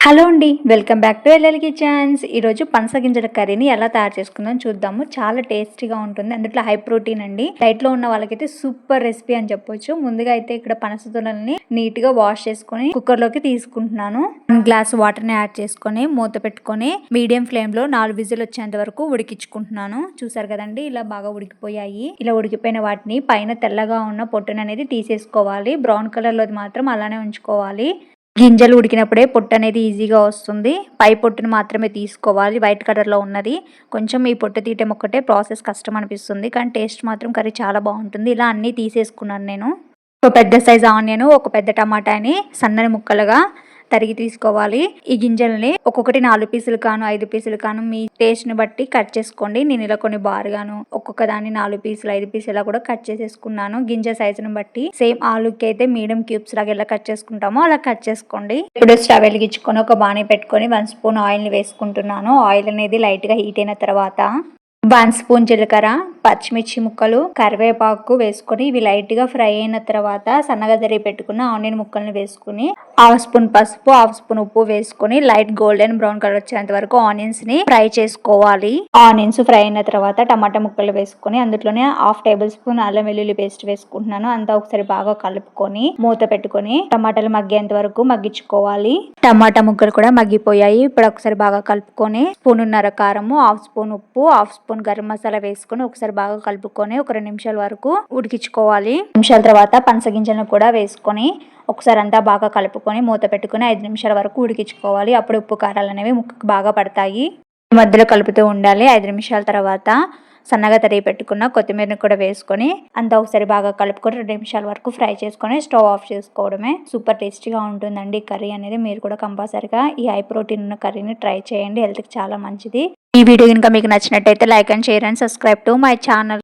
Hello అండి, welcome back to LL kitchens. ఈరోజు పనసగింజల కర్రీని ఎలా తయారు చేసుకుందాం చూద్దాము. చాలా టేస్టీగా ఉంటుంది, అందులో హై ప్రోటీన్ అండి. డైట్లో ఉన్న వాళ్ళకైతే సూపర్ రెసిపీ అని చెప్పొచ్చు. ముందుగా అయితే ఇక్కడ పనస తునల్ని నీట్గా వాష్ చేసుకొని కుక్కర్లోకి తీసుకుంటున్నాను. 1 గ్లాస్ వాటర్ని యాడ్ చేసుకొని మూత పెట్టుకొని మీడియం ఫ్లేమ్లో 4 విజిల్ వచ్చేంత వరకు ఉడికించుకుంటున్నాను. చూసారు కదండి, ఇలా బాగా ఉడికిపోయాయి. ఇలా ఉడికిపోయిన వాటిని పైన తెల్లగా ఉన్న పొట్టును అనేది తీసేసుకోవాలి. బ్రౌన్ కలర్లోది మాత్రం అలానే ఉంచుకోవాలి. గింజలు ఉడికినప్పుడే పొట్టు అనేది ఈజీగా వస్తుంది. పై పొట్టును మాత్రమే తీసుకోవాలి, వైట్ కలర్లో ఉన్నది. కొంచెం ఈ పొట్టు తీయటం ఒక్కటే ప్రాసెస్ కష్టం అనిపిస్తుంది, కానీ టేస్ట్ మాత్రం కర్రీ చాలా బాగుంటుంది. ఇలా అన్నీ తీసేసుకున్నాను నేను. ఒక పెద్ద సైజ్ ఆనియన్, ఒక పెద్ద టమాటాని సన్నని ముక్కలుగా తరిగి తీసుకోవాలి. ఈ గింజల్ని ఒక్కొక్కటి 4 పీసులు కాను 5 పీసులు కాను మీ టేస్ట్ ని బట్టి కట్ చేసుకోండి. నేను ఇలా కొన్ని బారుగాను ఒక్కొక్క దాన్ని 4 పీసులు 5 పీసులు ఇలా కూడా కట్ చేసేసుకున్నాను. గింజ సైజుని బట్టి సేమ్ ఆలుకి అయితే మీడియం క్యూబ్స్ లాగా ఎలా కట్ చేసుకుంటామో అలా కట్ చేసుకోండి. ఇప్పుడు స్టవ్ వెలిగించుకొని ఒక బాణీ పెట్టుకొని 1 స్పూన్ ఆయిల్ ని వేసుకుంటున్నాను. ఆయిల్ అనేది లైట్ గా హీట్ అయిన తర్వాత 1 స్పూన్ జీలకర్ర, పచ్చిమిర్చి ముక్కలు, కరివేపాకు వేసుకొని ఇవి లైట్ గా ఫ్రై అయిన తర్వాత సన్నగా తరిగి పెట్టుకున్న ఆనియన్ ముక్కల్ని వేసుకుని 1/2 స్పూన్ పసుపు, 1/2 స్పూన్ ఉప్పు వేసుకొని లైట్ గోల్డెన్ బ్రౌన్ కలర్ వచ్చేంత వరకు ఆనియన్స్ ని ఫ్రై చేసుకోవాలి. ఆనియన్స్ ఫ్రై అయిన తర్వాత టమాటా ముక్కలు వేసుకొని అందులోనే 1/2 టేబుల్ స్పూన్ అల్లం వెల్లుల్లి పేస్ట్ వేసుకుంటున్నాను. అంతా ఒకసారి బాగా కలుపుకొని మూత పెట్టుకొని టమాటాలు మగ్గేంత వరకు మగ్గించుకోవాలి. టమాటా ముక్కలు కూడా మగ్గిపోయాయి. ఇప్పుడు ఒకసారి బాగా కలుపుకొని 1.5 స్పూన్ కారము, 1/2 స్పూన్ ఉప్పు, 1/2 స్పూన్ గరం మసాలా వేసుకొని ఒకసారి బాగా కలుపుకొని ఒక 2 నిమిషాల వరకు ఉడికించుకోవాలి. నిమిషాల తర్వాత పనసగింజలను కూడా వేసుకొని ఒకసారి అంతా బాగా కలుపుకొని మూత పెట్టుకొని 5 నిమిషాల వరకు ఉడికించుకోవాలి. అప్పుడు ఉప్పు కారాలు అనేవి ముక్కకు బాగా పడతాయి. మధ్యలో కలుపుతూ ఉండాలి. 5 నిమిషాల తర్వాత సన్నగా తరిగి పెట్టుకున్న కొత్తిమీరని కూడా వేసుకొని అంతా ఒకసారి బాగా కలుపుకొని 2 నిమిషాల వరకు ఫ్రై చేసుకొని స్టవ్ ఆఫ్ చేసుకోవడమే. సూపర్ టేస్టీగా ఉంటుందండి కర్రీ అనేది. మీరు కూడా కంపల్సరిగా ఈ హై ప్రోటీన్ ఉన్న కర్రీని ట్రై చేయండి, హెల్త్కి చాలా మంచిది. ఈ వీడియో కనుక మీకు నచ్చినట్టయితే like and share and subscribe to my channel.